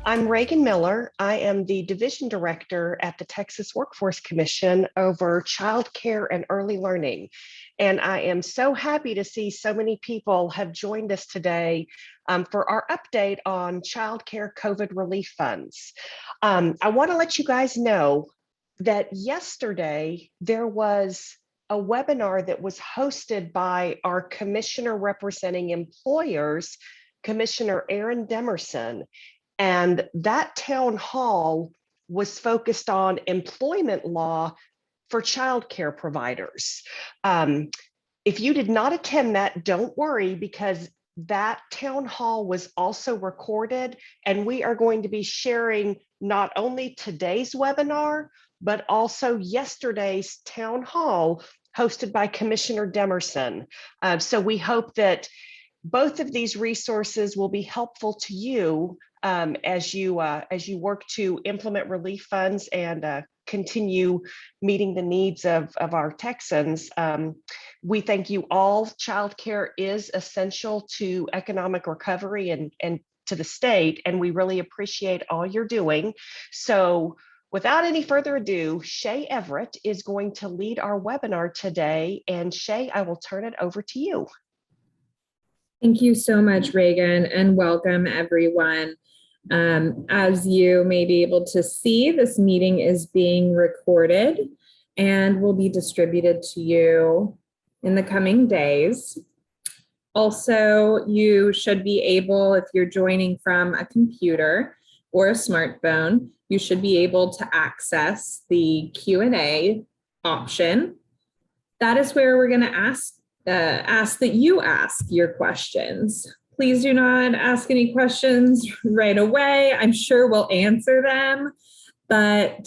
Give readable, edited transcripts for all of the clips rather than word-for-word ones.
I'm Reagan Miller. I am the Division Director at the Texas Workforce Commission over childcare and early learning. And I am so happy to see so many people have joined us today for our update on childcare COVID relief funds. I want to let you guys know that yesterday there was a webinar that was hosted by our commissioner representing employers, Commissioner Aaron Demerson. And that town hall was focused on employment law for childcare providers. If you did not attend that, don't worry, because that town hall was also recorded, and we are going to be sharing not only today's webinar, but also yesterday's town hall hosted by Commissioner Demerson. So we hope that both of these resources will be helpful to you as you work to implement relief funds and continue meeting the needs of our Texans. We thank you all. Childcare is essential to economic recovery and to the state, and we really appreciate all you're doing. So without any further ado, Shay Everett is going to lead our webinar today. And Shay, I will turn it over to you. Thank you so much, Reagan, and welcome everyone. As you may be able to see, this meeting is being recorded and will be distributed to you in the coming days. Also, you should be able, if you're joining from a computer or a smartphone, you should be able to access the Q&A option. That is where we're going to ask that you ask your questions. Please do not ask any questions right away. I'm sure we'll answer them, but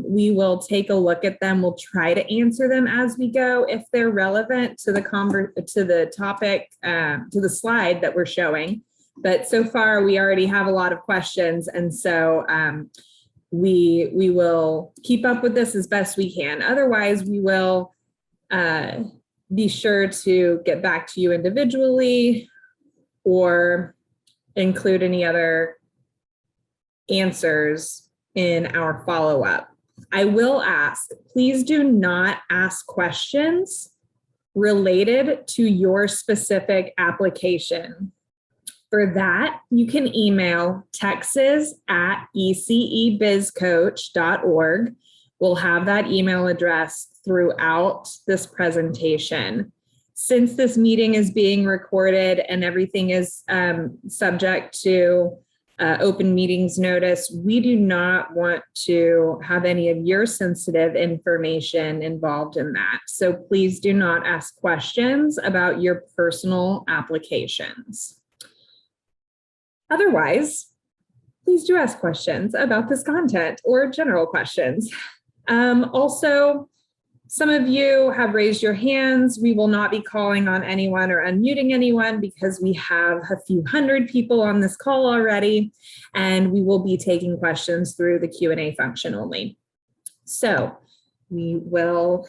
we will take a look at them. We'll try to answer them as we go if they're relevant to the topic, to the slide that we're showing. But so far, we already have a lot of questions, and so we will keep up with this as best we can. Otherwise, we will be sure to get back to you individually or include any other answers in our follow-up. I will ask, please do not ask questions related to your specific application. For that, you can email texas@ecebizcoach.org. We'll have that email address throughout this presentation. Since this meeting is being recorded and everything is subject to open meetings notice, we do not want to have any of your sensitive information involved in that. So please do not ask questions about your personal applications. Otherwise, please do ask questions about this content or general questions. Also, some of you have raised your hands. We will not be calling on anyone or unmuting anyone because we have a few hundred people on this call already, and we will be taking questions through the Q&A function only. So we will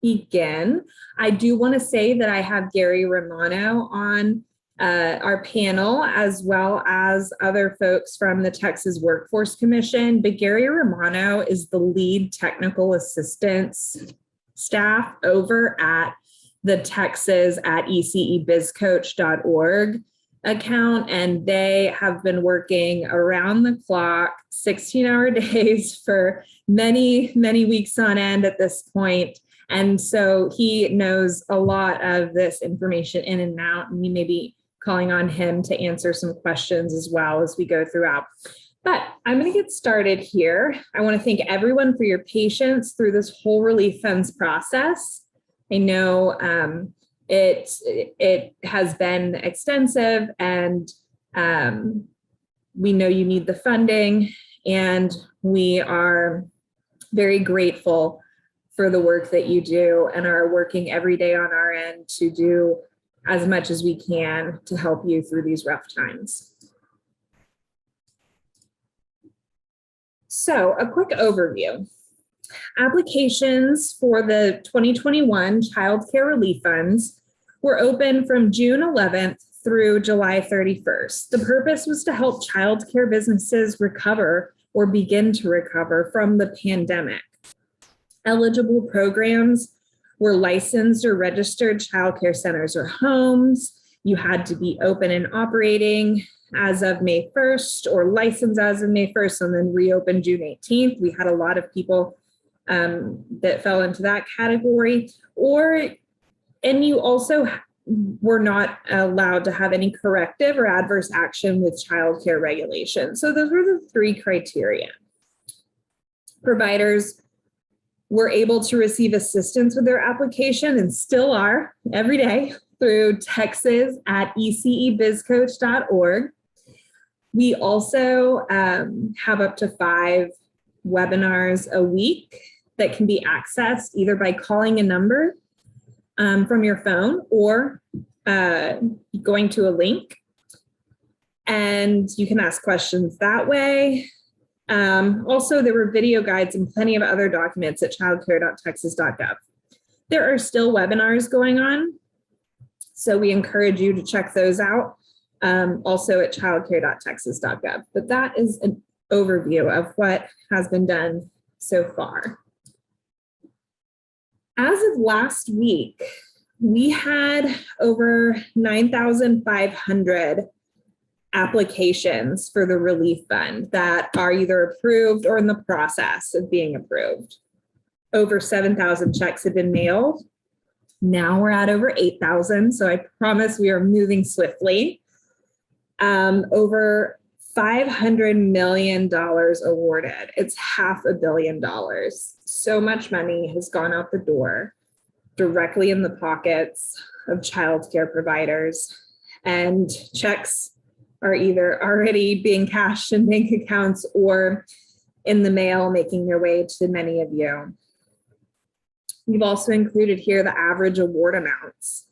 begin. I do want to say that I have Gary Romano on our panel, as well as other folks from the Texas Workforce Commission, but Gary Romano is the lead technical assistance staff over at the texas@ecebizcoach.org account, and they have been working around the clock, 16-hour days for many, many weeks on end at this point. And so he knows a lot of this information in and out, and we may be calling on him to answer some questions as well as we go throughout. But I'm going to get started here. I want to thank everyone for your patience through this whole relief funds process. I know it has been extensive, and we know you need the funding, and we are very grateful for the work that you do and are working every day on our end to do as much as we can to help you through these rough times. So a quick overview. Applications for the 2021 Child Care Relief Funds were open from June 11th through July 31st. The purpose was to help childcare businesses recover or begin to recover from the pandemic. Eligible programs were licensed or registered childcare centers or homes. You had to be open and operating as of May 1st or licensed as of May 1st and then reopened June 18th. We had a lot of people that fell into that category. And you also were not allowed to have any corrective or adverse action with childcare regulations. So those were the three criteria. Providers were able to receive assistance with their application and still are every day through Texas at ecebizcoach.org. We also have up to 5 webinars a week that can be accessed either by calling a number from your phone or going to a link. And you can ask questions that way. Also, there were video guides and plenty of other documents at childcare.texas.gov. There are still webinars going on, so we encourage you to check those out, also at childcare.texas.gov. But that is an overview of what has been done so far. As of last week, we had over 9,500 applications for the relief fund that are either approved or in the process of being approved. Over 7,000 checks have been mailed. Now we're at over 8,000, so I promise we are moving swiftly. Over $500 million awarded. It's $500 million. So much money has gone out the door directly in the pockets of childcare providers, and checks are either already being cashed in bank accounts or in the mail, making their way to many of you. We've also included here the average award amounts.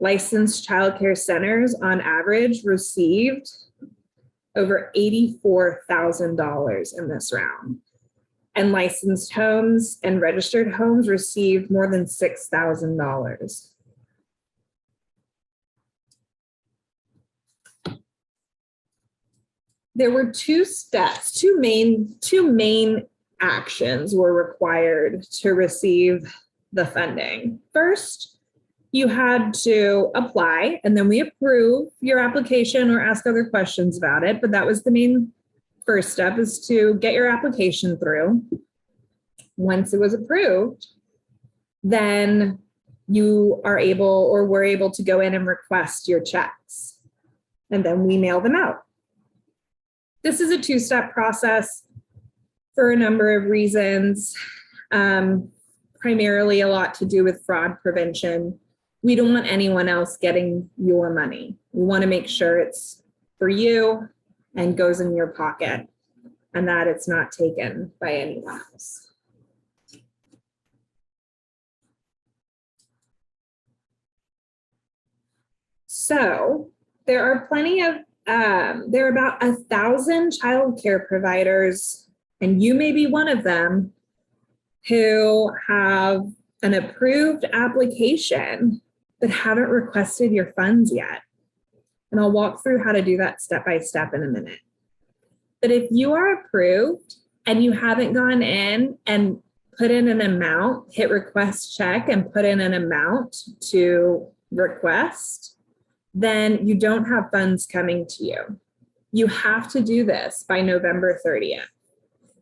Licensed childcare centers on average received over $84,000 in this round. And licensed homes and registered homes received more than $6,000. There were 2 steps, two main actions were required to receive the funding. First, you had to apply, and then we approve your application or ask other questions about it. But that was the main first step, is to get your application through. Once it was approved, then you are able or were able to go in and request your checks, and then we mail them out. This is a 2-step process for a number of reasons, primarily a lot to do with fraud prevention. We don't want anyone else getting your money. We want to make sure it's for you and goes in your pocket, and that it's not taken by anyone else. So there are plenty of, there are about 1,000 childcare providers, and you may be one of them, who have an approved application but haven't requested your funds yet. And I'll walk through how to do that step by step in a minute. But if you are approved and you haven't gone in and put in an amount, hit request check and put in an amount to request, then you don't have funds coming to you. You have to do this by November 30th.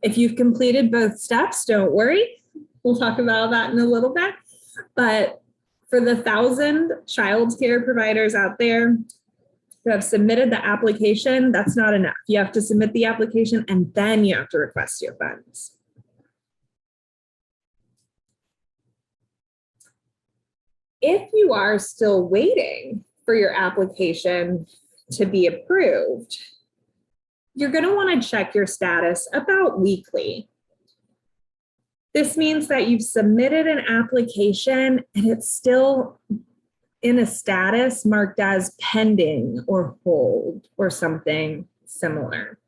If you've completed both steps, don't worry. We'll talk about that in a little bit. But for the 1,000 childcare providers out there who have submitted the application, that's not enough. You have to submit the application and then you have to request your funds. If you are still waiting for your application to be approved, you're going to want to check your status about weekly. This means that you've submitted an application and it's still in a status marked as pending or hold or something similar.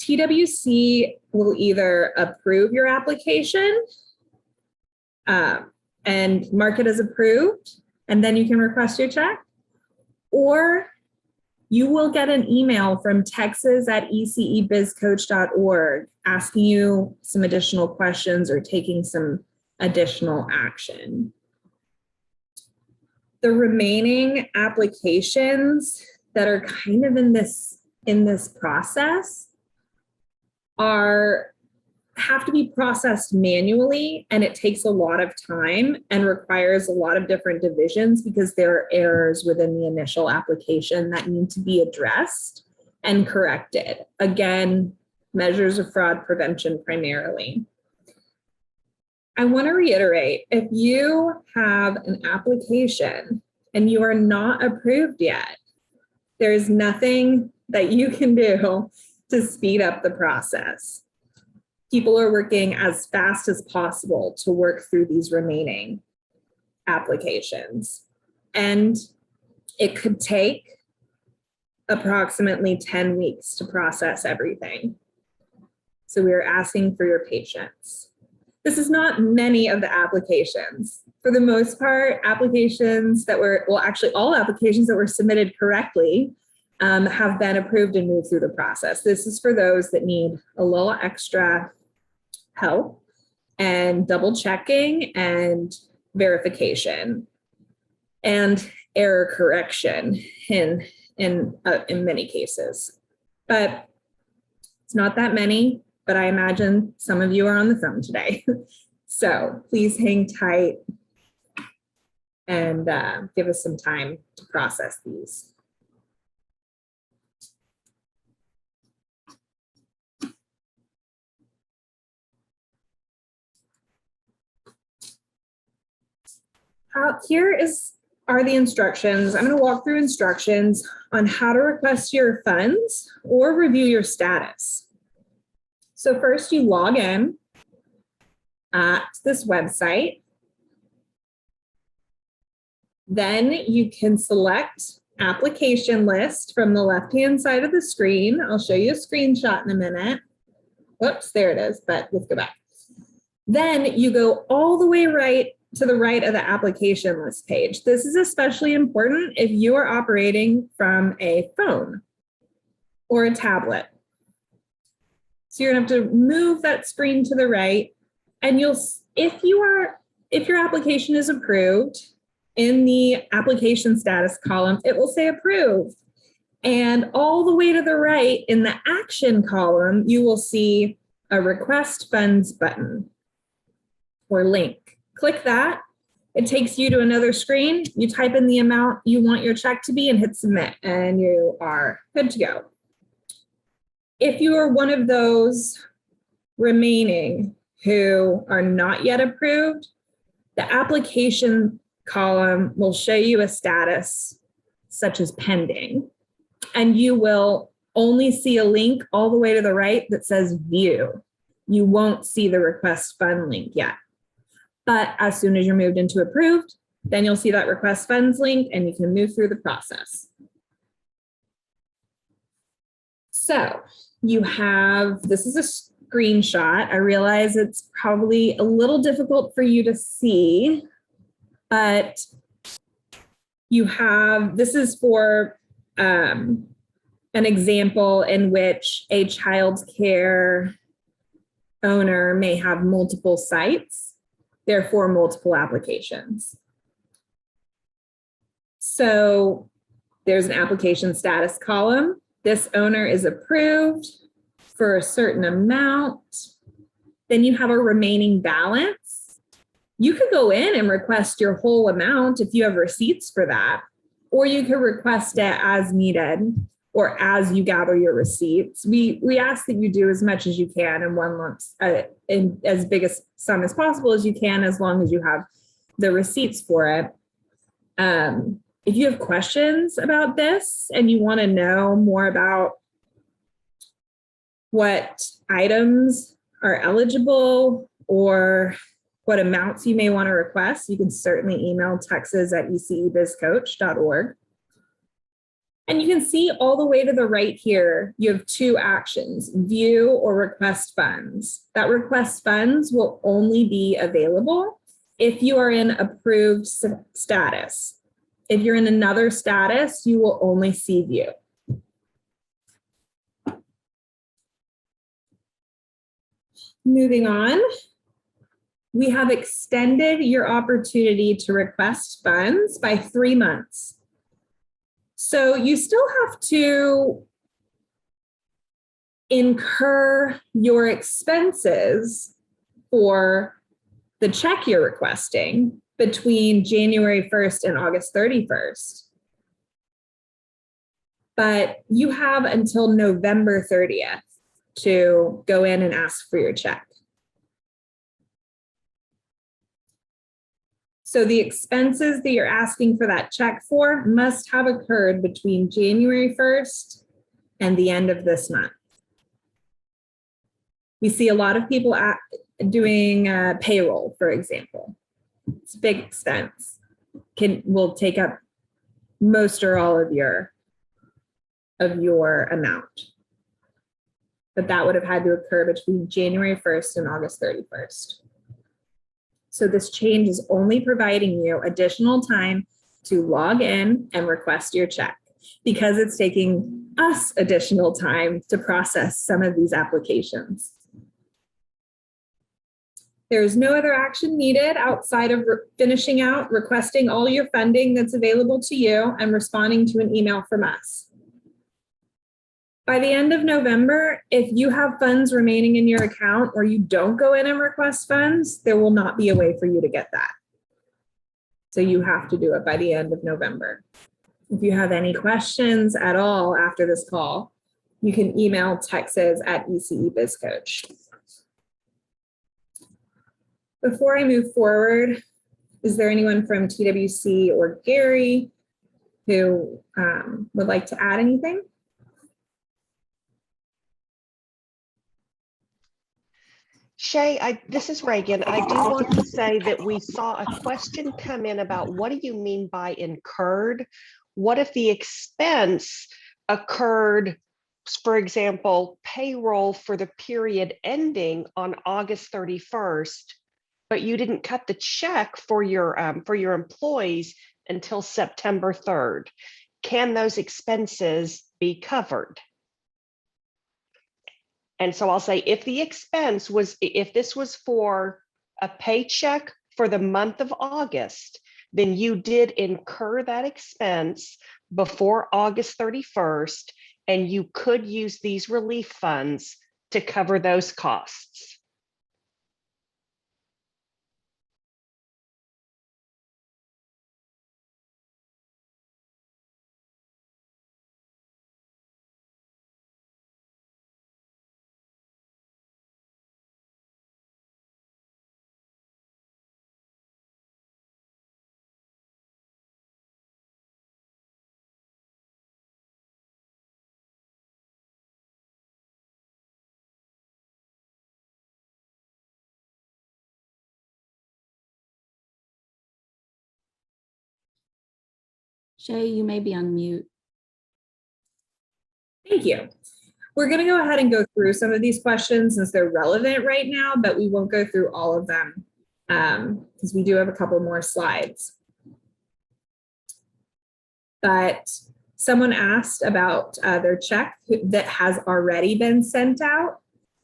TWC will either approve your application and mark it as approved, and then you can request your check, or you will get an email from texas@ecebizcoach.org asking you some additional questions or taking some additional action. The remaining applications that are kind of in this process have to be processed manually, and it takes a lot of time and requires a lot of different divisions because there are errors within the initial application that need to be addressed and corrected. Again, measures of fraud prevention primarily. I want to reiterate, if you have an application and you are not approved yet, there's nothing that you can do to speed up the process. People are working as fast as possible to work through these remaining applications. And it could take approximately 10 weeks to process everything. So we are asking for your patience. This is not many of the applications. For the most part, applications that were, well, actually all applications that were submitted correctly have been approved and moved through the process. This is for those that need a little extra help and double checking and verification and error correction in many cases. But it's not that many, but I imagine some of you are on the phone today. So please hang tight and give us some time to process these. Here are the instructions. I'm going to walk through instructions on how to request your funds or review your status. So first you log in at this website. Then you can select application list from the left-hand side of the screen. I'll show you a screenshot in a minute. Whoops, there it is, but let's go back. Then you go all the way to the right of the application list page. This is especially important if you are operating from a phone or a tablet. So you're gonna have to move that screen to the right, and if your application is approved, in the application status column, it will say approved. And all the way to the right in the action column, you will see a request funds button or link. Click that. It takes you to another screen. You type in the amount you want your check to be and hit submit, and you are good to go. If you are one of those remaining who are not yet approved, the application column will show you a status such as pending, and you will only see a link all the way to the right that says view. You won't see the request fund link yet. But as soon as you're moved into approved, then you'll see that request funds link and you can move through the process. So this is a screenshot. I realize it's probably a little difficult for you to see, but this is for an example in which a child care owner may have multiple sites, therefore multiple applications. So there's an application status column. This owner is approved for a certain amount. Then you have a remaining balance. You could go in and request your whole amount if you have receipts for that, or you could request it as needed or as you gather your receipts. We ask that you do as much as you can in one lump, in as big a sum as possible as you can, as long as you have the receipts for it. If you have questions about this and you want to know more about what items are eligible or what amounts you may want to request, you can certainly email texas@ecebizcoach.org. And you can see all the way to the right here, you have two actions, view or request funds. That request funds will only be available if you are in approved status. If you're in another status, you will only see view. Moving on, we have extended your opportunity to request funds by 3 months. So you still have to incur your expenses for the check you're requesting between January 1st and August 31st. But you have until November 30th to go in and ask for your check. So the expenses that you're asking for that check for must have occurred between January 1st and the end of this month. We see a lot of people doing payroll, for example. It's a big expense. Will take up most or all of your amount. But that would have had to occur between January 1st and August 31st. So this change is only providing you additional time to log in and request your check, because it's taking us additional time to process some of these applications. There is no other action needed outside of finishing out, requesting all your funding that's available to you, and responding to an email from us. By the end of November, if you have funds remaining in your account or you don't go in and request funds, there will not be a way for you to get that. So you have to do it by the end of November. If you have any questions at all after this call, you can email texas@ecebizcoach. Before I move forward, is there anyone from TWC or Gary who would like to add anything? Shay, this is Reagan. I do want to say that we saw a question come in about what do you mean by incurred? What if the expense occurred, for example, payroll for the period ending on August 31st, but you didn't cut the check for your employees until September 3rd? Can those expenses be covered? And so I'll say, if this was for a paycheck for the month of August, then you did incur that expense before August 31st, and you could use these relief funds to cover those costs. Shay, you may be on mute. Thank you. We're going to go ahead and go through some of these questions since they're relevant right now, but we won't go through all of them because we do have a couple more slides. But someone asked about their check that has already been sent out,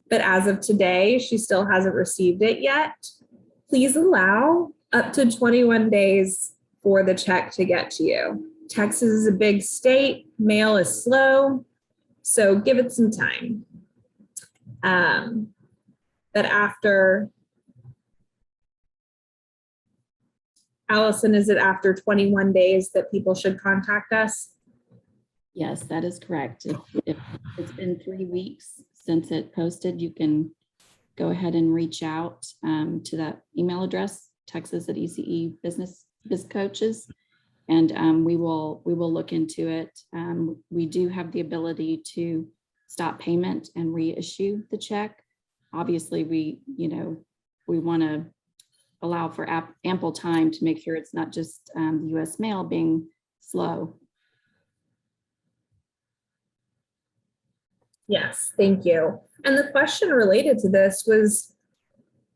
but as of today, she still hasn't received it yet. Please allow up to 21 days for the check to get to you. Texas is a big state, mail is slow, so give it some time. But after, Allison, is it after 21 days that people should contact us? Yes, that is correct. If it's been 3 weeks since it posted, you can go ahead and reach out to that email address, texas@ecebizcoaches, and we will look into it. We do have the ability to stop payment and reissue the check. Obviously, we want to allow for ample time to make sure it's not just the U.S. mail being slow. Yes, thank you. And the question related to this was,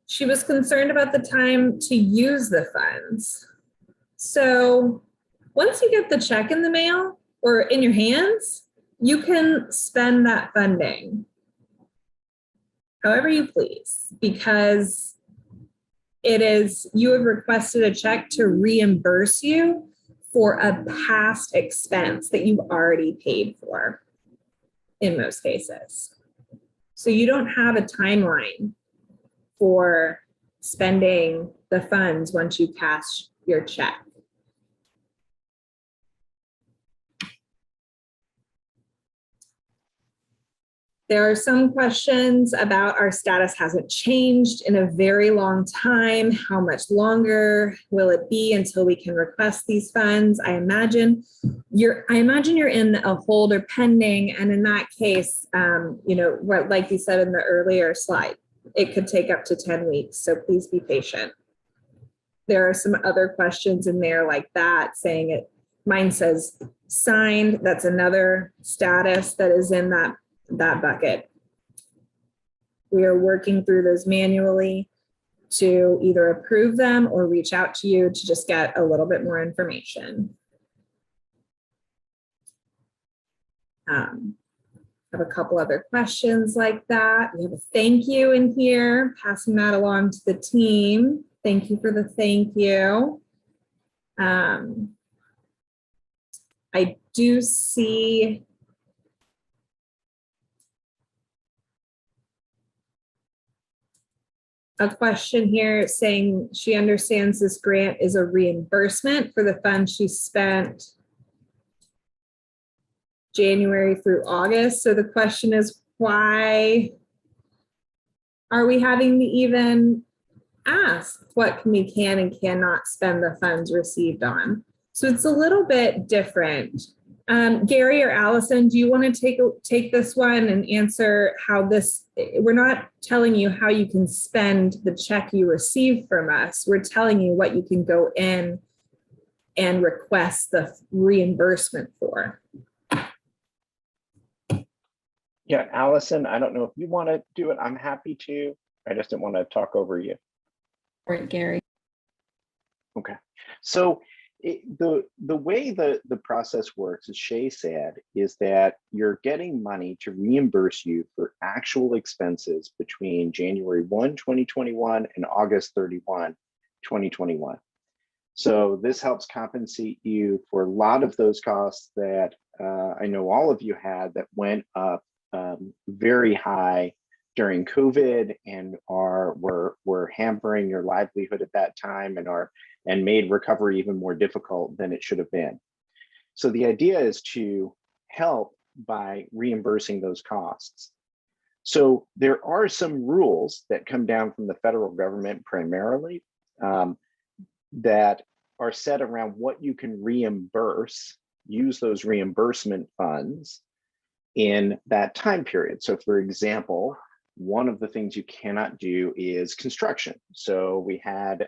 she was concerned about the time to use the funds. So once you get the check in the mail or in your hands, you can spend that funding however you please, because it is, you have requested a check to reimburse you for a past expense that you've already paid for in most cases. So you don't have a timeline for spending the funds once you cash your check. There are some questions about our status hasn't changed in a very long time. How much longer will it be until we can request these funds? I imagine you're in a hold or pending, and in that case, what, like you said in the earlier slide, it could take up to 10 weeks. So please be patient. There are some other questions in there like that saying it. Mine says signed. That's another status that is in that bucket. We are working through those manually to either approve them or reach out to you to just get a little bit more information. I have a couple other questions like that. We have a thank you in here, passing that along to the team. Thank you for the thank you. I do see a question here saying she understands this grant is a reimbursement for the funds she spent January through August. So the question is, why are we having to even ask what we can and cannot spend the funds received on? So it's a little bit different. Gary or Allison, do you want to take this one and answer how this, we're not telling you how you can spend the check you receive from us. We're telling you what you can go in and request the reimbursement for. Yeah, Allison, I don't know if you want to do it. I'm happy to. I just didn't want to talk over you. All right, Gary. Okay. So the way the process works, as Shay said, is that you're getting money to reimburse you for actual expenses between January 1, 2021 and August 31, 2021. So this helps compensate you for a lot of those costs that I know all of you had that went up very high during COVID and were hampering your livelihood at that time and made recovery even more difficult than it should have been. So the idea is to help by reimbursing those costs. So there are some rules that come down from the federal government primarily that are set around what you can reimburse, use those reimbursement funds in that time period. So for example, one of the things you cannot do is construction. So we had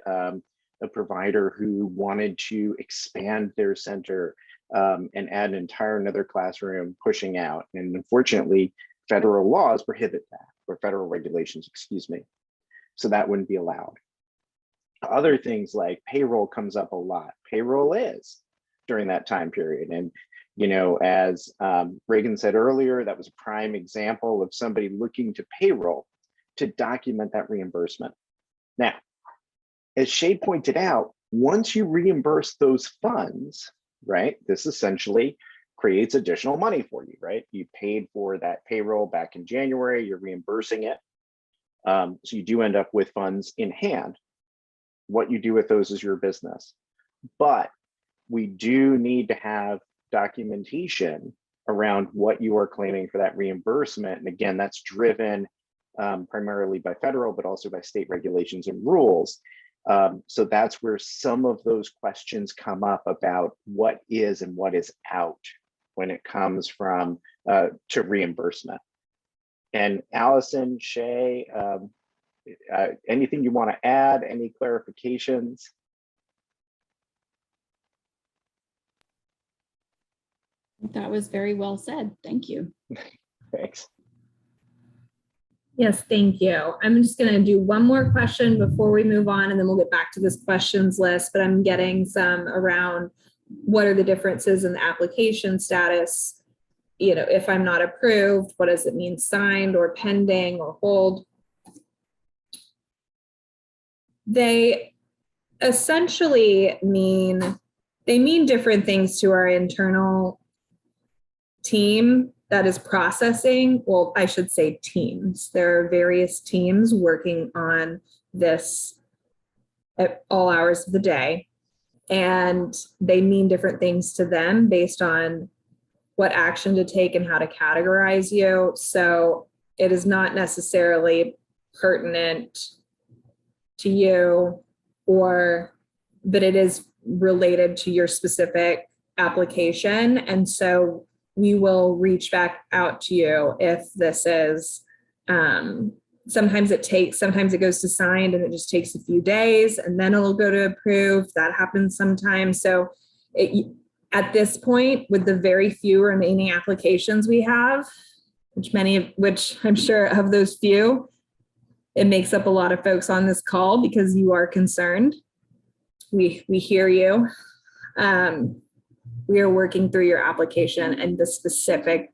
a provider who wanted to expand their center and add an entire another classroom, pushing out. And unfortunately, federal laws prohibit that, or federal regulations, excuse me. So that wouldn't be allowed. Other things like payroll comes up a lot. Payroll is during that time period. And as Reagan said earlier, that was a prime example of somebody looking to payroll to document that reimbursement. Now, as Shay pointed out, once you reimburse those funds, right, this essentially creates additional money for you, right? You paid for that payroll back in January, you're reimbursing it. So you do end up with funds in hand. What you do with those is your business. But we do need to have documentation around what you are claiming for that reimbursement. And again, that's driven primarily by federal, but also by state regulations and rules. So that's where some of those questions come up about what is and what is out when it comes from to reimbursement. And Allison, Shay, anything you want to add, any clarifications? That was very well said. Thank you. Thanks. Yes, thank you. I'm just going to do one more question before we move on, and then we'll get back to this questions list, but I'm getting some around what are the differences in the application status? You know, if I'm not approved, what does it mean signed or pending or hold? They essentially mean different things to our internal team that is processing. Well, I should say teams. There are various teams working on this at all hours of the day, and they mean different things to them based on what action to take and how to categorize you. So it is not necessarily pertinent to you, but it is related to your specific application. And so we will reach back out to you if this is, sometimes it goes to signed and it just takes a few days and then it'll go to approved. That happens sometimes. So at this point, with the very few remaining applications we have, which I'm sure of those few, it makes up a lot of folks on this call because you are concerned. We hear you. We are working through your application and the specific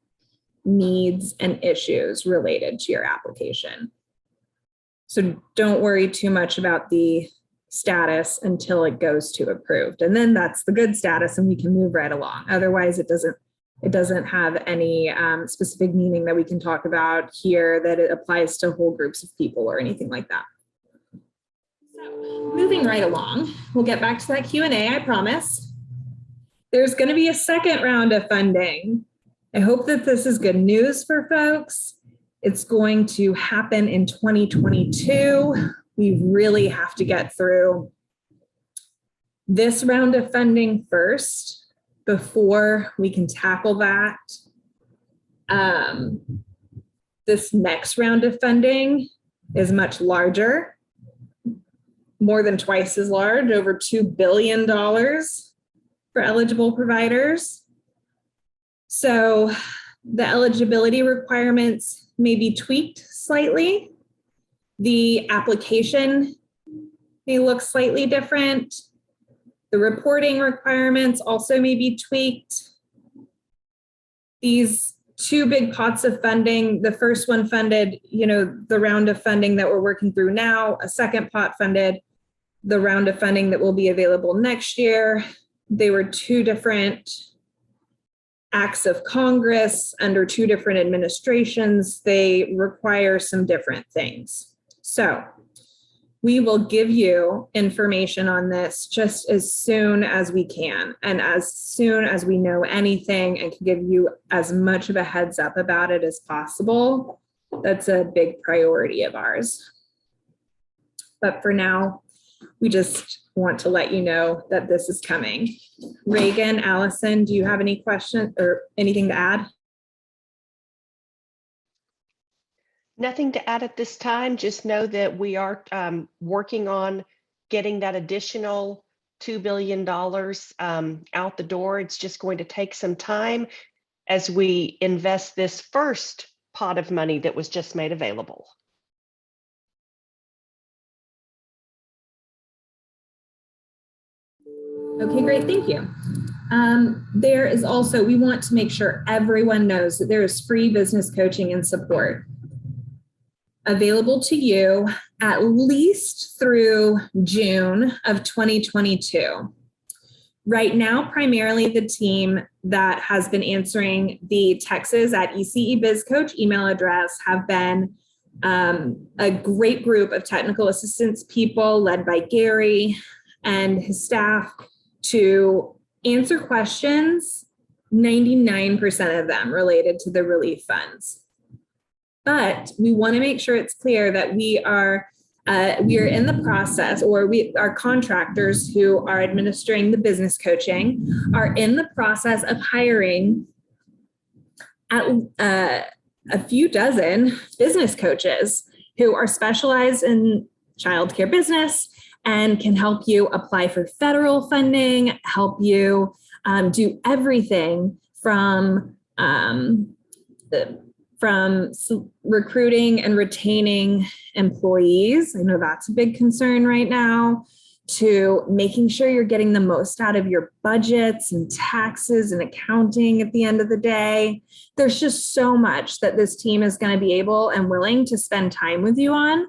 needs and issues related to your application. So don't worry too much about the status until it goes to approved. And then that's the good status and we can move right along. Otherwise, it doesn't have any specific meaning that we can talk about here that it applies to whole groups of people or anything like that. So moving right along, we'll get back to that Q&A, I promise. There's going to be a second round of funding. I hope that this is good news for folks. It's going to happen in 2022. We really have to get through this round of funding first before we can tackle that. This next round of funding is much larger, more than twice as large, over $2 billion for eligible providers. So the eligibility requirements may be tweaked slightly. The application may look slightly different. The reporting requirements also may be tweaked. These two big pots of funding, the first one funded, the round of funding that we're working through now, a second pot funded the round of funding that will be available next year. They were two different acts of Congress under two different administrations. They require some different things. So we will give you information on this just as soon as we can and as soon as we know anything and can give you as much of a heads up about it as possible. That's a big priority of ours. But for now, we just want to let you know that this is coming. Reagan, Allison, do you have any questions or anything to add? Nothing to add at this time. Just know that we are working on getting that additional $2 billion out the door. It's just going to take some time as we invest this first pot of money that was just made available. Okay, great, thank you. There is also, we want to make sure everyone knows that there is free business coaching and support available to you at least through June of 2022. Right now, primarily the team that has been answering the texts at ECE Biz Coach email address have been a great group of technical assistance people led by Gary and his staff to answer questions, 99% of them related to the relief funds. But we want to make sure it's clear that we are in the process, or our contractors who are administering the business coaching are in the process of hiring a few dozen business coaches who are specialized in childcare business and can help you apply for federal funding, help you do everything from recruiting and retaining employees. I know that's a big concern right now, to making sure you're getting the most out of your budgets and taxes and accounting at the end of the day. There's just so much that this team is going to be able and willing to spend time with you on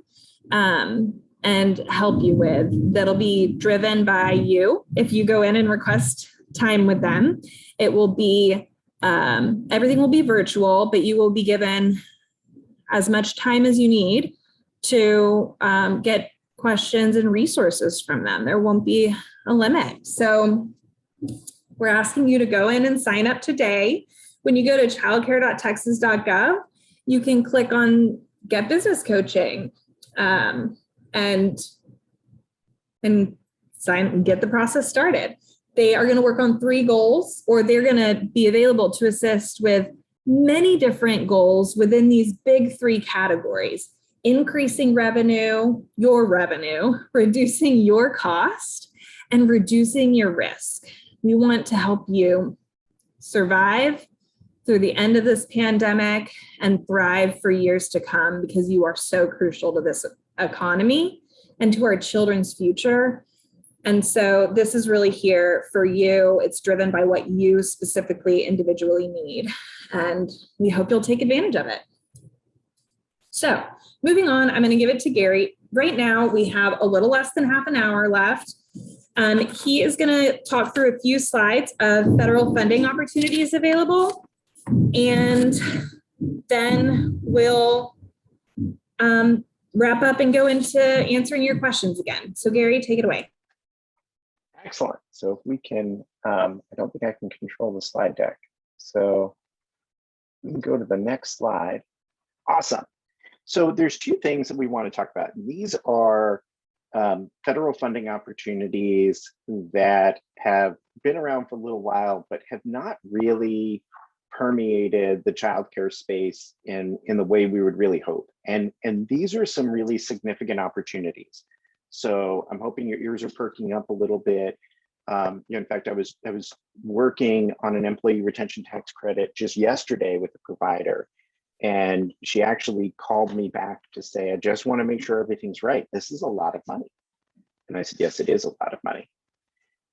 and help you with. That'll be driven by you. If you go in and request time with them, it will be, everything will be virtual, but you will be given as much time as you need to get questions and resources from them. There won't be a limit. So we're asking you to go in and sign up today. When you go to childcare.texas.gov, you can click on Get Business Coaching and sign and get the process started. They are going to work on 3 goals, or they're going to be available to assist with many different goals within these big 3 categories: increasing revenue, your revenue, reducing your cost, and reducing your risk. We want to help you survive through the end of this pandemic and thrive for years to come, because you are so crucial to this economy and to our children's future. And so this is really here for you. It's driven by what you specifically individually need. And we hope you'll take advantage of it. So moving on, I'm going to give it to Gary. Right now, we have a little less than half an hour left. He is going to talk through a few slides of federal funding opportunities available. And then we'll wrap up and go into answering your questions again. So Gary, take it away. Excellent. So if we can, I don't think I can control the slide deck. So we can go to the next slide. Awesome. So there's 2 things that we want to talk about. These are federal funding opportunities that have been around for a little while, but have not really permeated the childcare space in the way we would really hope. And these are some really significant opportunities. So I'm hoping your ears are perking up a little bit. In fact, I was working on an employee retention tax credit just yesterday with a provider, and she actually called me back to say, I just want to make sure everything's right. This is a lot of money. And I said, yes, it is a lot of money.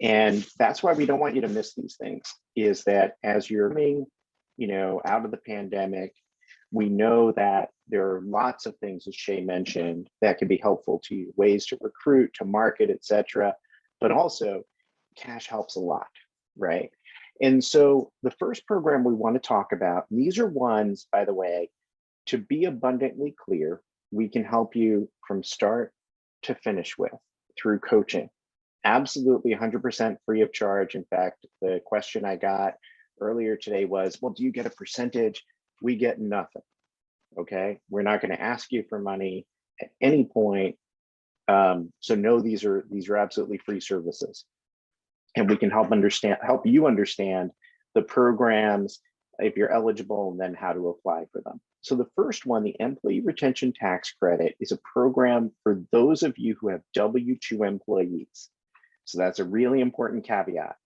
And that's why we don't want you to miss these things, is that as you're coming, out of the pandemic, we know that there are lots of things, as Shay mentioned, that can be helpful to you, ways to recruit, to market, et cetera. But also cash helps a lot, right? And so the first program we want to talk about, and these are ones, by the way, to be abundantly clear, we can help you from start to finish with through coaching. Absolutely 100% free of charge. In fact, the question I got earlier today was, well, do you get a percentage? We get nothing. Okay, we're not going to ask you for money at any point. So no, these are absolutely free services. And we can help you understand the programs, if you're eligible, and then how to apply for them. So the first one, the Employee Retention Tax Credit, is a program for those of you who have W-2 employees. So that's a really important caveat.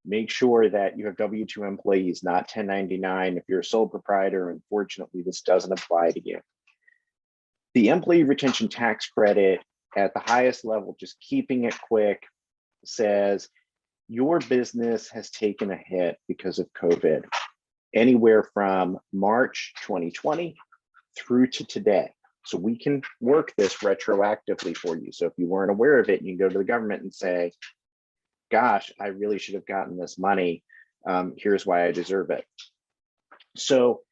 Make sure that you have W-2 employees, not 1099. If you're a sole proprietor, unfortunately, this doesn't apply to you. The Employee Retention Tax Credit at the highest level, just keeping it quick, says your business has taken a hit because of COVID, anywhere from March 2020 through to today. So we can work this retroactively for you. So if you weren't aware of it, you can go to the government and say, gosh, I really should have gotten this money. Here's why I deserve it. So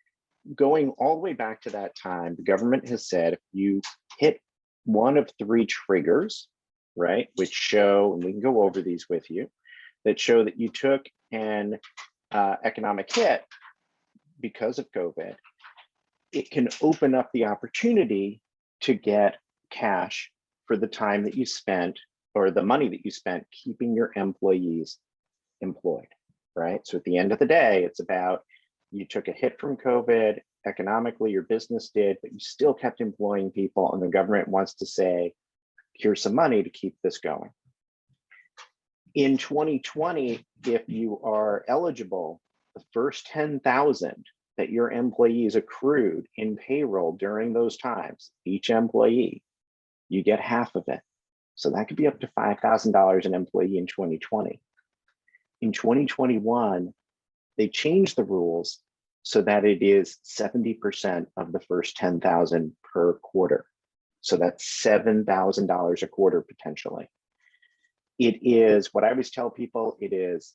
going all the way back to that time, the government has said if you hit one of 3 triggers, right, which show, and we can go over these with you, that show that you took an economic hit because of COVID, it can open up the opportunity to get cash for the time that you spent, or the money that you spent keeping your employees employed, right? So at the end of the day, it's about, you took a hit from COVID, economically your business did, but you still kept employing people, and the government wants to say, here's some money to keep this going. In 2020, if you are eligible, the first 10,000 that your employees accrued in payroll during those times, each employee, you get half of it. So that could be up to $5,000 an employee in 2020. In 2021, they changed the rules so that it is 70% of the first 10,000 per quarter. So that's $7,000 a quarter potentially. It is what I always tell people, it is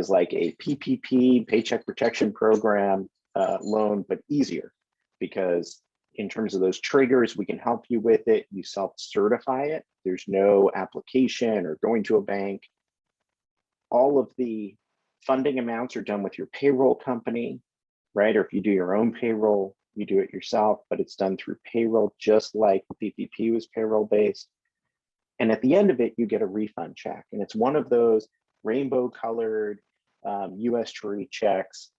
like a PPP, Paycheck Protection Program loan, but easier, because in terms of those triggers, we can help you with it. You self-certify it. There's no application or going to a bank. All of the funding amounts are done with your payroll company, right? Or if you do your own payroll, you do it yourself, but it's done through payroll, just like the PPP was payroll based. And at the end of it, you get a refund check. And it's one of those rainbow colored US Treasury checks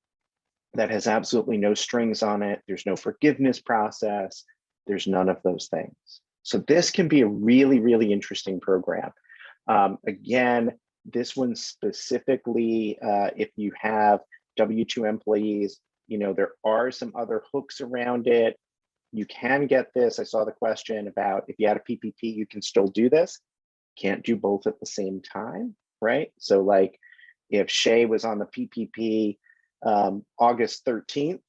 that has absolutely no strings on it. There's no forgiveness process. There's none of those things. So this can be a really, really interesting program. Again, this one specifically, if you have W-2 employees, you know, there are some other hooks around it. You can get this. I saw the question about if you had a PPP, you can still do this. Can't do both at the same time, right? So like if Shay was on the PPP August 13th,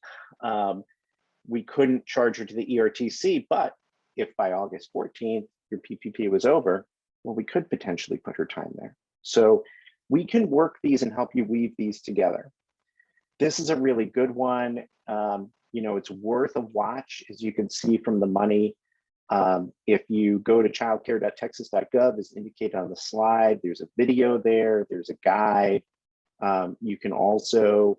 we couldn't charge her to the ERTC, but if by August 14th, your PPP was over, well, we could potentially put her time there. So we can work these and help you weave these together. This is a really good one. You know, it's worth a watch, as you can see from the money. If you go to childcare.texas.gov, as indicated on the slide, there's a video there, there's a guide. You can also,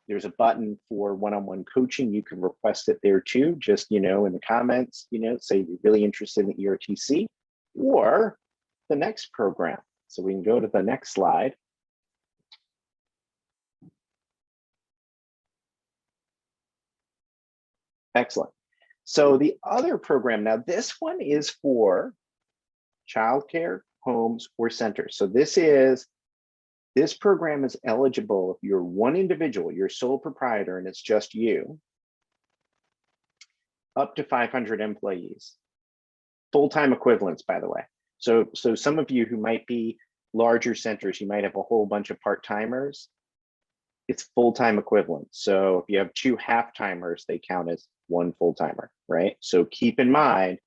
there's a button for one-on-one coaching. You can request it there too, just, you know, in the comments, you know, say you're really interested in the ERTC or the next program. So we can go to the next slide. Excellent. So the other program, now this one is for childcare, homes, or centers. So this program is eligible if you're one individual, you're sole proprietor, and it's just you, up to 500 employees. Full-time equivalents, by the way. So some of you who might be larger centers, you might have a whole bunch of part-timers. It's full-time equivalent. So if you have 2 half-timers, they count as 1 full-timer, right? So keep in mind,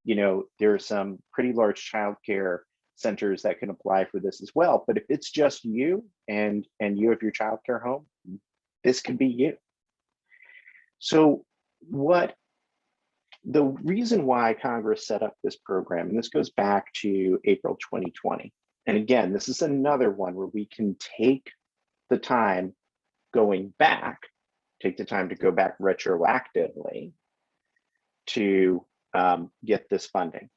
you know, there are some pretty large childcare centers that can apply for this as well. But if it's just you and you have your childcare home, this could be you. So the reason why Congress set up this program, and this goes back to April 2020. And again, this is another one where we can take the time going back, take the time to go back retroactively to get this funding.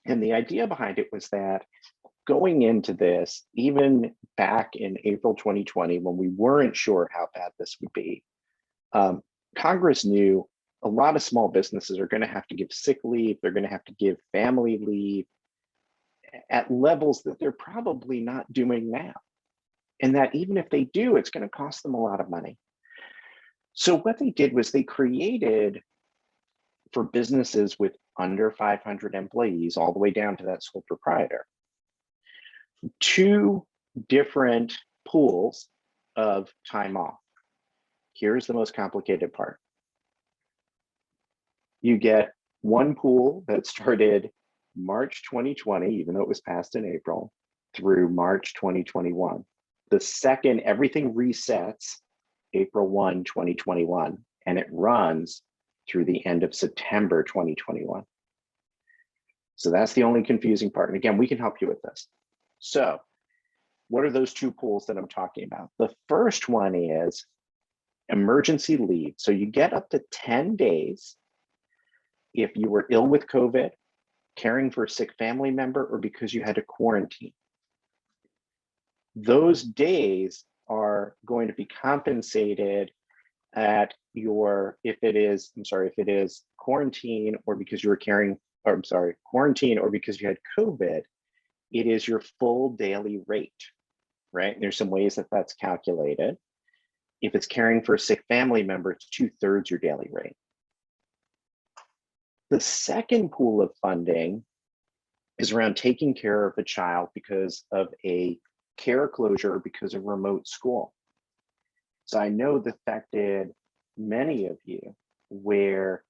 And the idea behind it was that going into this, even back in April 2020, when we weren't sure how bad this would be, Congress knew a lot of small businesses are going to have to give sick leave, they're going to have to give family leave at levels that they're probably not doing now. And that even if they do, it's going to cost them a lot of money. So what they did was they created, for businesses with under 500 employees, all the way down to that sole proprietor, 2 different pools of time off. Here's the most complicated part. You get one pool that started March 2020, even though it was passed in April, through March 2021. The second, everything resets April 1, 2021, and it runs through the end of September 2021. So that's the only confusing part. And again, we can help you with this. So what are those 2 pools that I'm talking about? The first one is emergency leave. So you get up to 10 days if you were ill with COVID, caring for a sick family member, or because you had to quarantine. Those days are going to be compensated at your, if it is quarantine, or because you were quarantine, or because you had COVID, it is your full daily rate, right? And there's some ways that that's calculated. If it's caring for a sick family member, it's 2/3 your daily rate. The second pool of funding is around taking care of a child because of a care closure or because of remote school. So I know that affected many of you where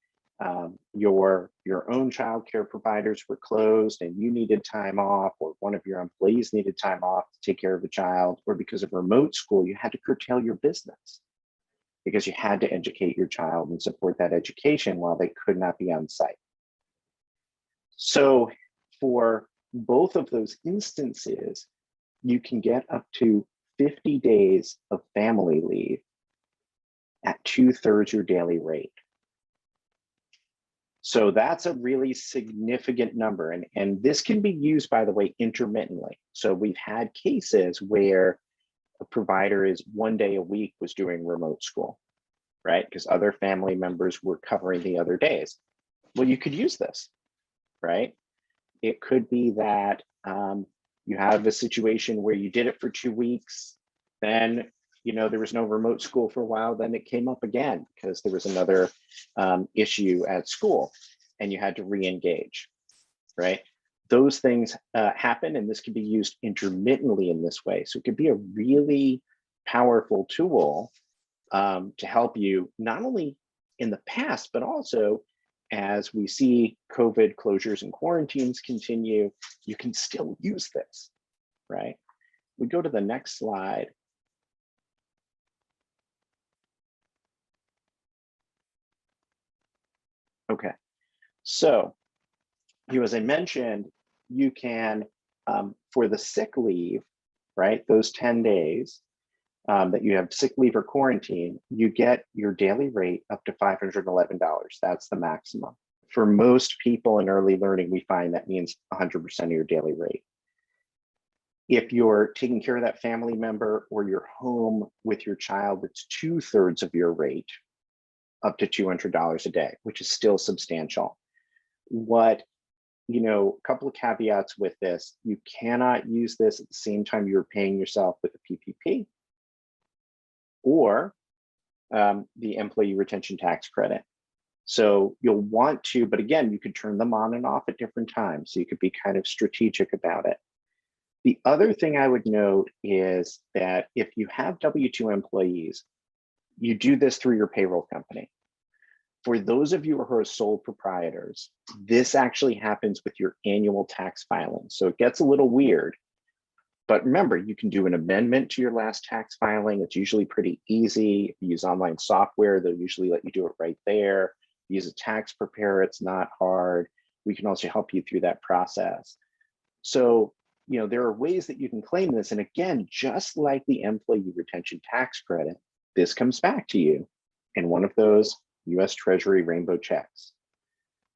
your own child care providers were closed and you needed time off, or one of your employees needed time off to take care of a child, or because of remote school, you had to curtail your business because you had to educate your child and support that education while they could not be on site. So for both of those instances, you can get up to 50 days of family leave at 2/3 your daily rate. So that's a really significant number. And this can be used, by the way, intermittently. So we've had cases where a provider is 1 day a week was doing remote school, right? Because other family members were covering the other days. Well, you could use this, right? It could be that you have a situation where you did it for 2 weeks, then there was no remote school for a while, then it came up again because there was another issue at school and you had to re-engage, right? Those things happen, and this can be used intermittently in this way. So it could be a really powerful tool to help you not only in the past, but also as we see COVID closures and quarantines continue, you can still use this, right? We go to the next slide. Okay, so as I mentioned, you can, for the sick leave, right, those 10 days that you have sick leave or quarantine, you get your daily rate up to $511. That's the maximum. For most people in early learning, we find that means 100% of your daily rate. If you're taking care of that family member or you're home with your child, it's 2/3 of your rate, up to $200 a day, which is still substantial. A couple of caveats with this: you cannot use this at the same time you're paying yourself with a PPP or the employee retention tax credit. So you'll want to, but again, you could turn them on and off at different times. So you could be kind of strategic about it. The other thing I would note is that if you have W-2 employees, you do this through your payroll company. For those of you who are sole proprietors, this actually happens with your annual tax filing. So it gets a little weird, but remember, you can do an amendment to your last tax filing. It's usually pretty easy. If you use online software, they'll usually let you do it right there. Use a tax preparer, it's not hard. We can also help you through that process. So, there are ways that you can claim this. And again, just like the employee retention tax credit, this comes back to you in one of those US Treasury rainbow checks.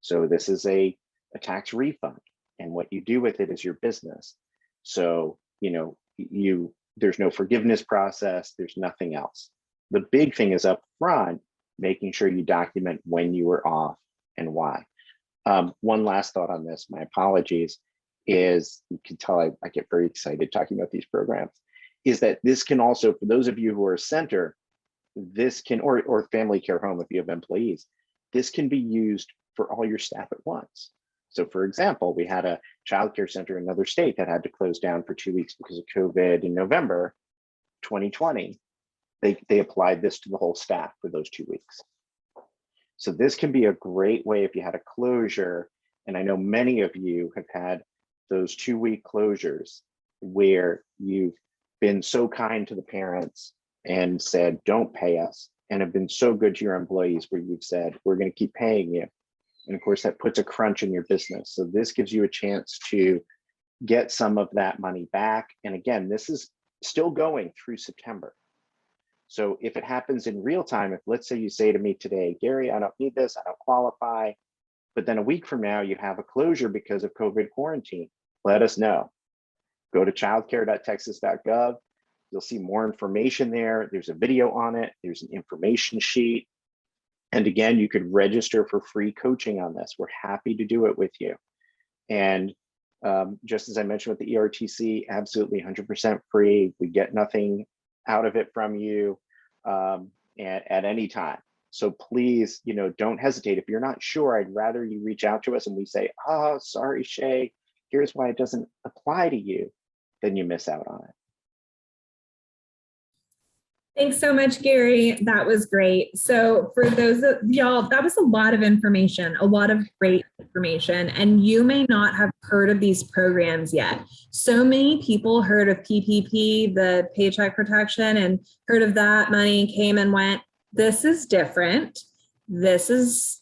So this is a tax refund. And what you do with it is your business. So, there's no forgiveness process, there's nothing else. The big thing is up front, making sure you document when you were off and why. One last thought on this, my apologies, is you can tell I get very excited talking about these programs, is that this can also, for those of you who are a center, this can, or family care home if you have employees, this can be used for all your staff at once. So for example, we had a childcare center in another state that had to close down for 2 weeks because of COVID in November 2020. They applied this to the whole staff for those 2 weeks. So this can be a great way if you had a closure, and I know many of you have had those 2-week closures where you've been so kind to the parents and said, don't pay us, and have been so good to your employees where you've said, we're going to keep paying you. And of course, that puts a crunch in your business. So this gives you a chance to get some of that money back. And again, this is still going through September. So if it happens in real time, if let's say you say to me today, Gary, I don't need this, I don't qualify, but then a week from now you have a closure because of COVID quarantine, let us know. Go to childcare.texas.gov. You'll see more information there. There's a video on it. There's an information sheet. And again, you could register for free coaching on this. We're happy to do it with you. And just as I mentioned with the ERTC, absolutely 100% free. We get nothing out of it from you at any time. So please, don't hesitate. If you're not sure, I'd rather you reach out to us and we say, oh, sorry, Shay, here's why it doesn't apply to you, then you miss out on it. Thanks so much, Gary. That was great. So for those of y'all, that was a lot of information, a lot of great information, and you may not have heard of these programs yet. So many people heard of PPP, the Paycheck Protection, and heard of that money came and went. This is different. This is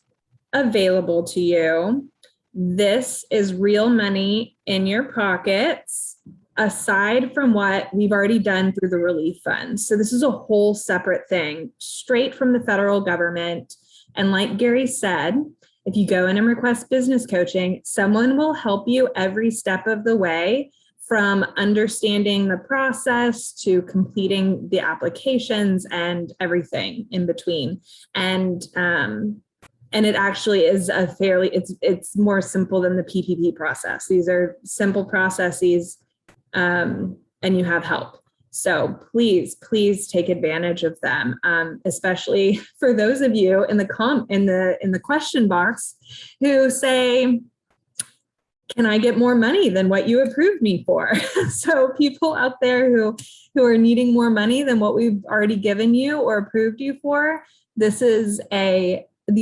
available to you. This is real money in your pockets, aside from what we've already done through the relief fund. So this is a whole separate thing, straight from the federal government. And like Gary said, if you go in and request business coaching, someone will help you every step of the way, from understanding the process to completing the applications and everything in between. And it actually is a fairly, it's more simple than the PPP process. These are simple processes. And you have help. So please take advantage of them, especially for those of you in the question box who say, can I get more money than what you approved me for? So people out there who are needing more money than what we've already given you or approved you for, these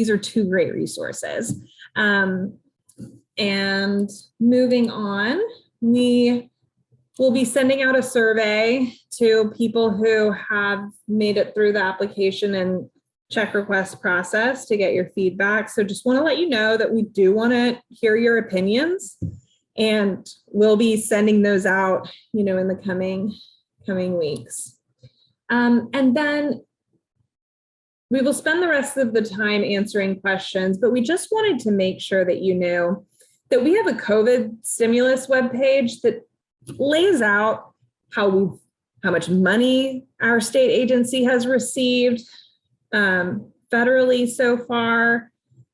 are two great resources. And moving on, we'll be sending out a survey to people who have made it through the application and check request process to get your feedback. So just want to let you know that we do want to hear your opinions, and we'll be sending those out, in the coming weeks. And then we will spend the rest of the time answering questions, but we just wanted to make sure that you knew that we have a COVID stimulus webpage that lays out how much money our state agency has received federally so far,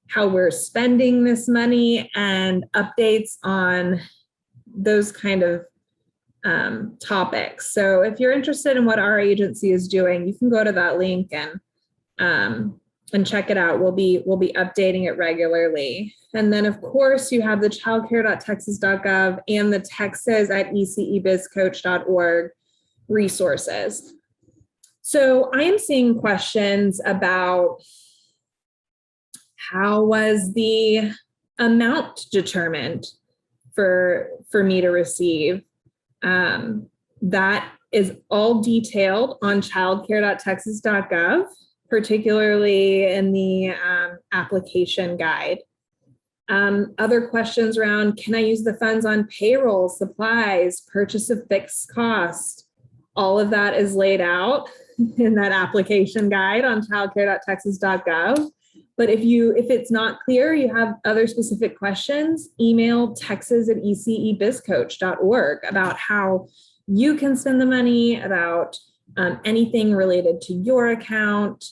how we're spending this money, and updates on those kind of topics. So if you're interested in what our agency is doing, you can go to that link and check it out. We'll be updating it regularly. And then of course you have the childcare.texas.gov and the Texas at ecebizcoach.org resources. So I am seeing questions about how was the amount determined for me to receive. That is all detailed on childcare.texas.gov, particularly in the application guide. Other questions around, can I use the funds on payroll, supplies, purchase of fixed cost? All of that is laid out in that application guide on childcare.texas.gov. But if it's not clear, you have other specific questions, email texas@ecebizcoach.org about how you can spend the money, about anything related to your account.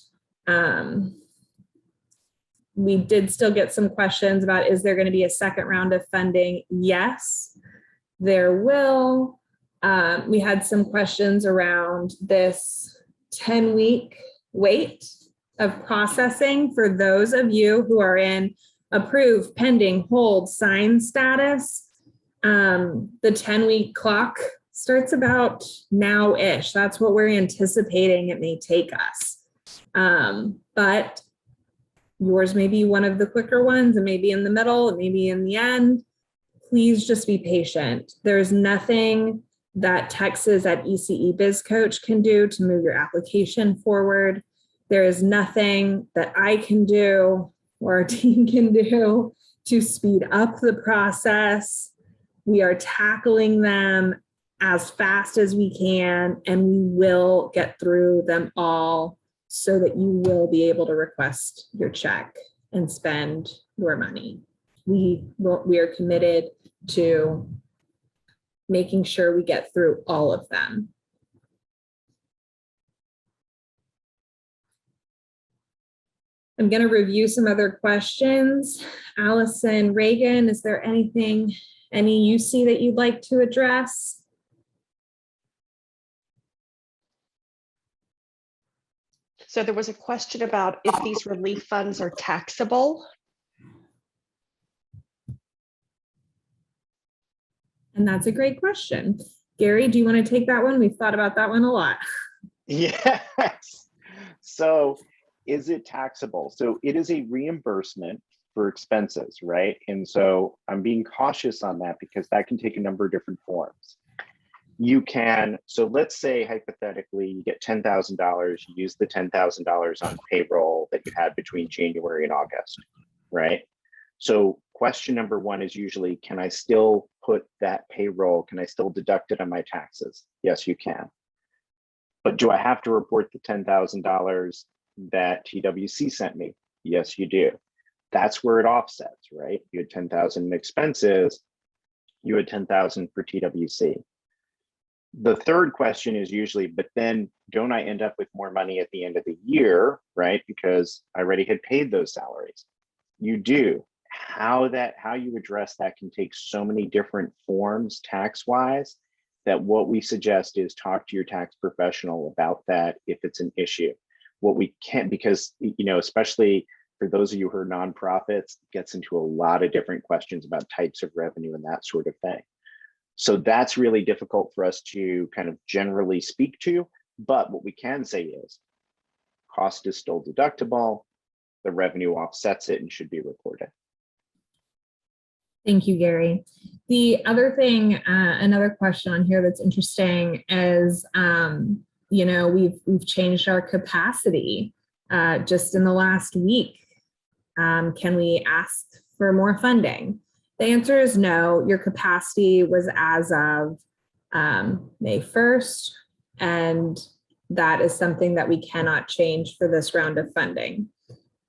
We did still get some questions about, is there going to be a second round of funding? Yes, there will. We had some questions around this 10-week wait of processing for those of you who are in approved, pending, hold, sign status. The 10-week clock starts about now-ish. That's what we're anticipating it may take us. But yours may be one of the quicker ones, and maybe in the middle, and maybe in the end. Please just be patient. There's nothing that Texas at ECE Biz Coach can do to move your application forward. There is nothing that I can do or our team can do to speed up the process. We are tackling them as fast as we can, and we will get through them all so that you will be able to request your check and spend your money. We are committed to making sure we get through all of them. I'm going to review some other questions. Allison, Reagan, is there any you see that you'd like to address? So there was a question about if these relief funds are taxable. And that's a great question. Gary, do you want to take that one? We've thought about that one a lot. Yes. So is it taxable? So it is a reimbursement for expenses, right? And so I'm being cautious on that because that can take a number of different forms. You can, so let's say hypothetically you get $10,000, you use the $10,000 on payroll that you had between January and August, right? So question number one is usually, can I still put that payroll, can I still deduct it on my taxes? Yes, you can. But do I have to report the $10,000 that TWC sent me? Yes, you do. That's where it offsets, right? You had 10,000 in expenses, you had 10,000 for TWC. The third question is usually, but then don't I end up with more money at the end of the year, right? Because I already had paid those salaries. You do. How you address that can take so many different forms tax-wise that what we suggest is talk to your tax professional about that if it's an issue. What we can't, because, you know, especially for those of you who are nonprofits, it gets into a lot of different questions about types of revenue and that sort of thing. So that's really difficult for us to kind of generally speak to, but what we can say is cost is still deductible, the revenue offsets it and should be reported. Thank you, Gary. The other thing, another question on here that's interesting is, you know, we've changed our capacity just in the last week. Can we ask for more funding? The answer is no. Your capacity was as of May 1st, and that is something that we cannot change for this round of funding.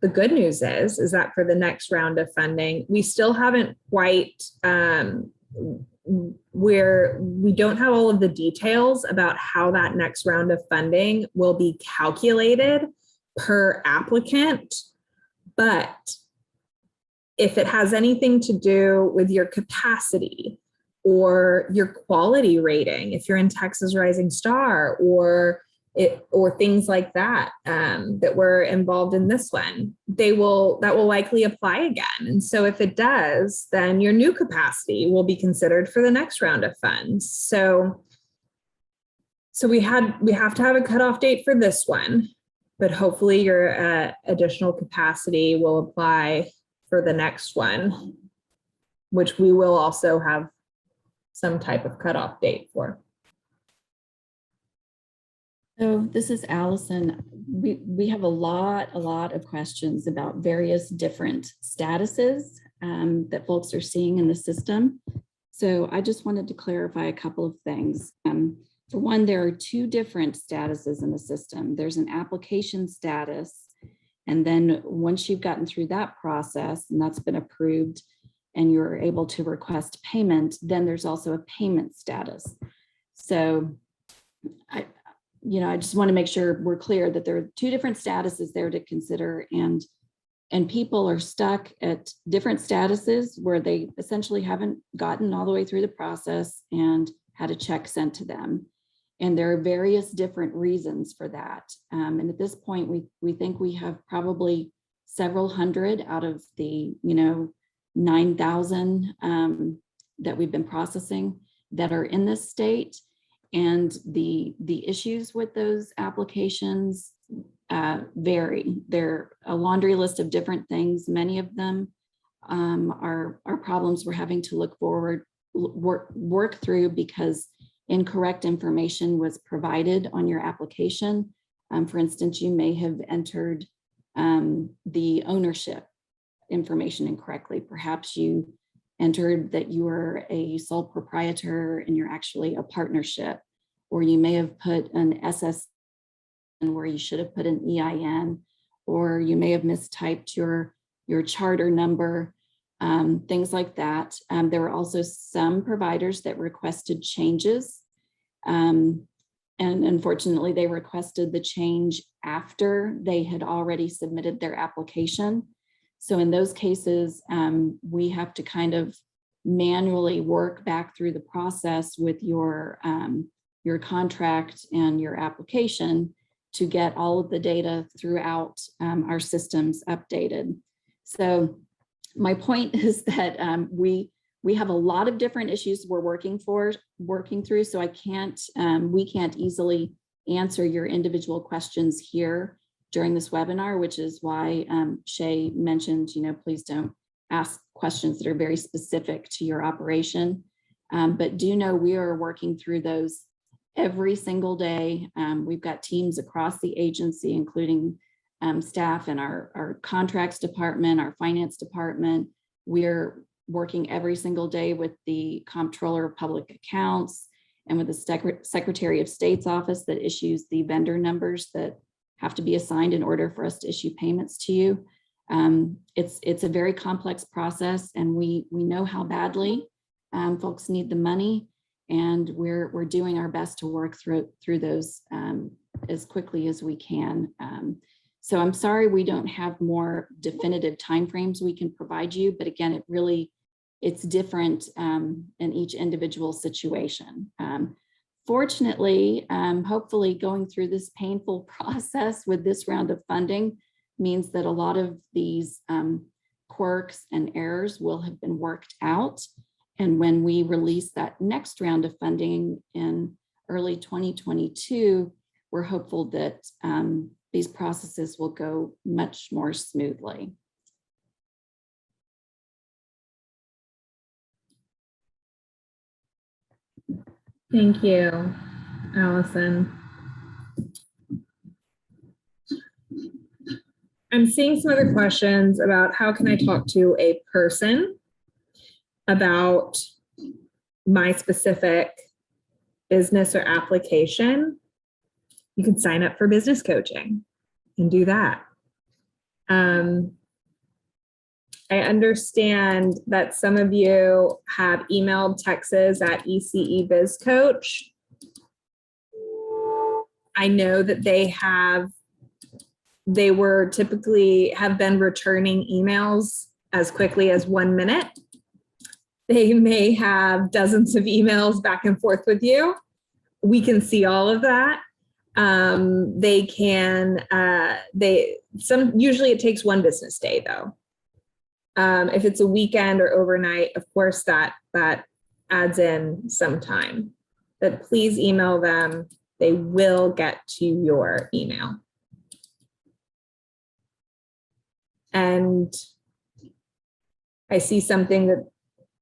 The good news is that for the next round of funding, we still haven't quite, where we don't have all of the details about how that next round of funding will be calculated per applicant. But if it has anything to do with your capacity or your quality rating, if you're in Texas Rising Star or things like that, that were involved in this one, that will likely apply again. And so if it does, then your new capacity will be considered for the next round of funds. So we have to have a cutoff date for this one, but hopefully your additional capacity will apply for the next one, which we will also have some type of cutoff date for. So this is Allison. We have a lot of questions about various different statuses that folks are seeing in the system. So I just wanted to clarify a couple of things. For one, there are two different statuses in the system. There's an application status, and then once you've gotten through that process and that's been approved and you're able to request payment, then there's also a payment status. So I just want to make sure we're clear that there are two different statuses there to consider, and people are stuck at different statuses where they essentially haven't gotten all the way through the process and had a check sent to them. And there are various different reasons for that. And at this point, we think we have probably several hundred out of the 9,000 that we've been processing that are in this state. And the issues with those applications vary. They're a laundry list of different things. Many of them are problems we're having to work through because incorrect information was provided on your application. For instance, you may have entered the ownership information incorrectly. Perhaps you entered that you are a sole proprietor and you're actually a partnership, or you may have put an SS where you should have put an EIN, or you may have mistyped your charter number, things like that. There were also some providers that requested changes, and unfortunately they requested the change after they had already submitted their application. So in those cases, we have to kind of manually work back through the process with your contract and your application to get all of the data throughout our systems updated. So my point is that we we have a lot of different issues we're working through. So we can't easily answer your individual questions here during this webinar, which is why Shay mentioned, please don't ask questions that are very specific to your operation. But do know we are working through those every single day. We've got teams across the agency, including staff in our contracts department, our finance department. We're working every single day with the Comptroller of Public Accounts and with the Secretary of State's office that issues the vendor numbers that have to be assigned in order for us to issue payments to you. It's a very complex process, and we know how badly folks need the money, and we're doing our best to work through those as quickly as we can. So I'm sorry we don't have more definitive timeframes we can provide you, but again, it's different in each individual situation. Fortunately, hopefully going through this painful process with this round of funding means that a lot of these quirks and errors will have been worked out. And when we release that next round of funding in early 2022, we're hopeful that these processes will go much more smoothly. Thank you, Allison. I'm seeing some other questions about how can I talk to a person about my specific business or application. You can sign up for business coaching and do that. I understand that some of you have emailed Texas at ECE Biz Coach. I know that they were typically have been returning emails as quickly as 1 minute. They may have dozens of emails back and forth with you. We can see all of that. Usually it takes 1 business day though. If it's a weekend or overnight, of course that adds in some time, but please email them. They will get to your email. And I see something that,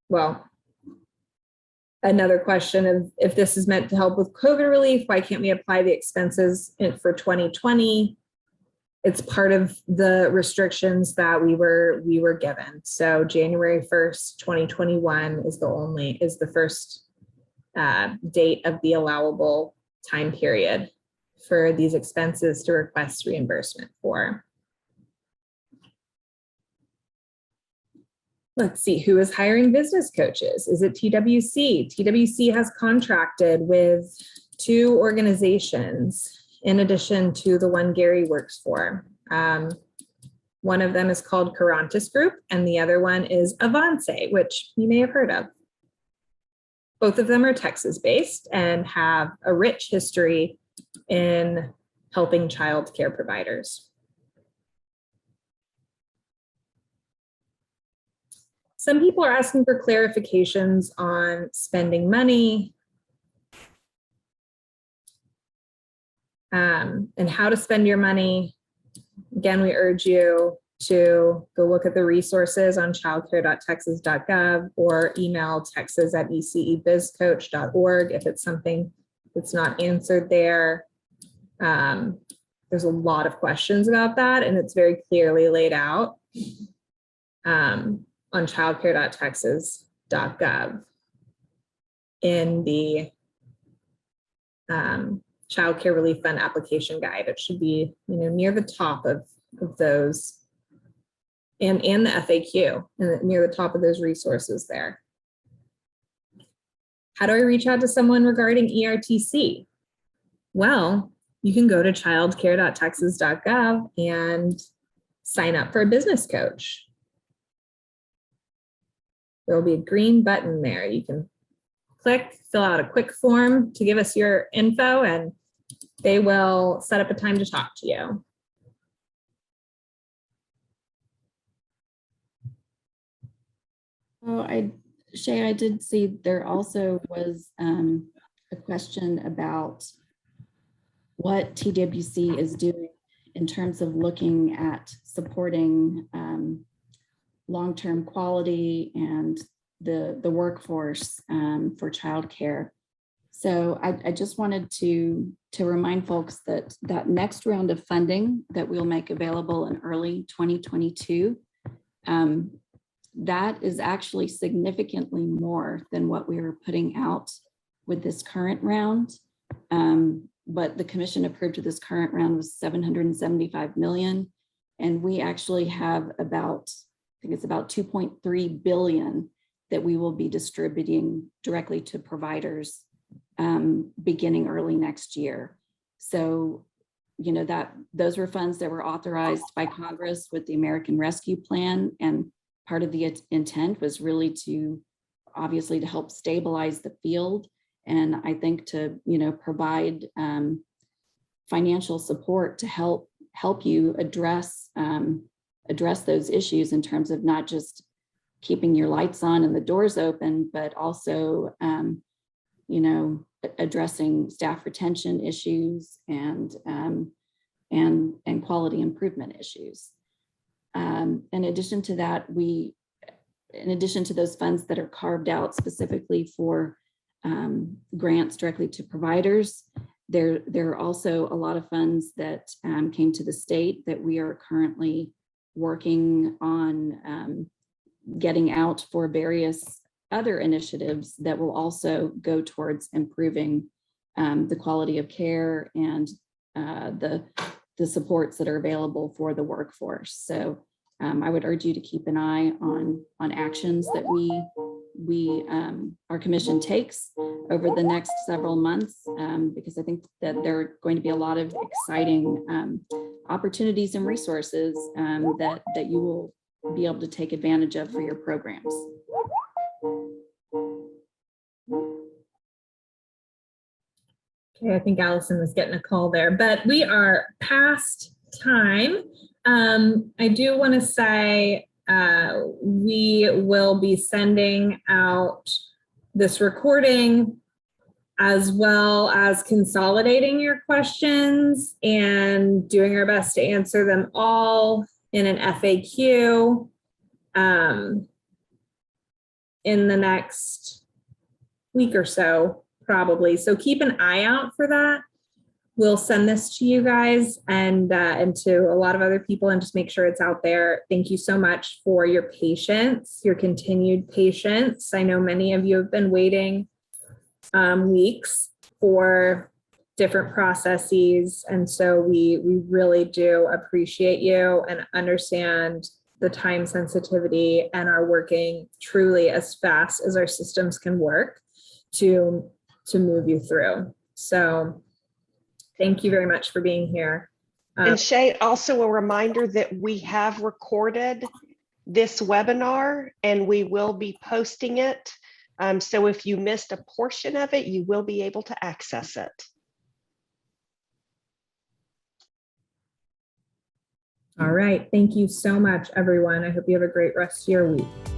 well, another question of if this is meant to help with COVID relief, why can't we apply the expenses for 2020? It's part of the restrictions that we were given. So January 1st, 2021 is the first date of the allowable time period for these expenses to request reimbursement for. Let's see, who is hiring business coaches? Is it TWC? TWC has contracted with 2 organizations in addition to the one Gary works for. One of them is called Carantis Group, and the other one is Avance, which you may have heard of. Both of them are Texas-based and have a rich history in helping child care providers. Some people are asking for clarifications on spending money and how to spend your money. Again, we urge you to go look at the resources on childcare.texas.gov or email texas@ecebizcoach.org if it's something that's not answered there. There's a lot of questions about that, and it's very clearly laid out on childcare.texas.gov in the Child Care Relief Fund application guide. It should be, near the top of those, and the FAQ, and near the top of those resources there. How do I reach out to someone regarding ERTC? Well, you can go to childcare.texas.gov and sign up for a business coach. There will be a green button there. You can click, fill out a quick form to give us your info, and they will set up a time to talk to you. Oh, Shay, I did see there also was a question about what TWC is doing in terms of looking at supporting long-term quality and the workforce for childcare. So I just wanted to remind folks that that next round of funding that we'll make available in early 2022, that is actually significantly more than what we were putting out with this current round. But the commission approved of this current round was 775 million. And we actually have about, I think it's about 2.3 billion that we will be distributing directly to providers beginning early next year. So, you know, that those were funds that were authorized by Congress with the American Rescue Plan. And part of the intent was really to, obviously, to help stabilize the field. And I think to, you know, provide financial support to help you address those issues in terms of not just keeping your lights on and the doors open, but also, you know, addressing staff retention issues and quality improvement issues. In addition to that, in addition to those funds that are carved out specifically for grants directly to providers, there are also a lot of funds that came to the state that we are currently working on getting out for various other initiatives that will also go towards improving the quality of care and the supports that are available for the workforce. So I would urge you to keep an eye on actions that our commission takes over the next several months, because I think that there are going to be a lot of exciting opportunities and resources that you will be able to take advantage of for your programs. Okay, I think Allison was getting a call there, but we are past time. I do want to say we will be sending out this recording as well as consolidating your questions and doing our best to answer them all in an FAQ in the next week or so, probably. So keep an eye out for that. We'll send this to you guys and to a lot of other people and just make sure it's out there. Thank you so much for your patience, your continued patience. I know many of you have been waiting weeks for different processes. And so we really do appreciate you and understand the time sensitivity and are working truly as fast as our systems can work to move you through. So thank you very much for being here. And Shay, also a reminder that we have recorded this webinar and we will be posting it. So if you missed a portion of it, you will be able to access it. All right. Thank you so much, everyone. I hope you have a great rest of your week.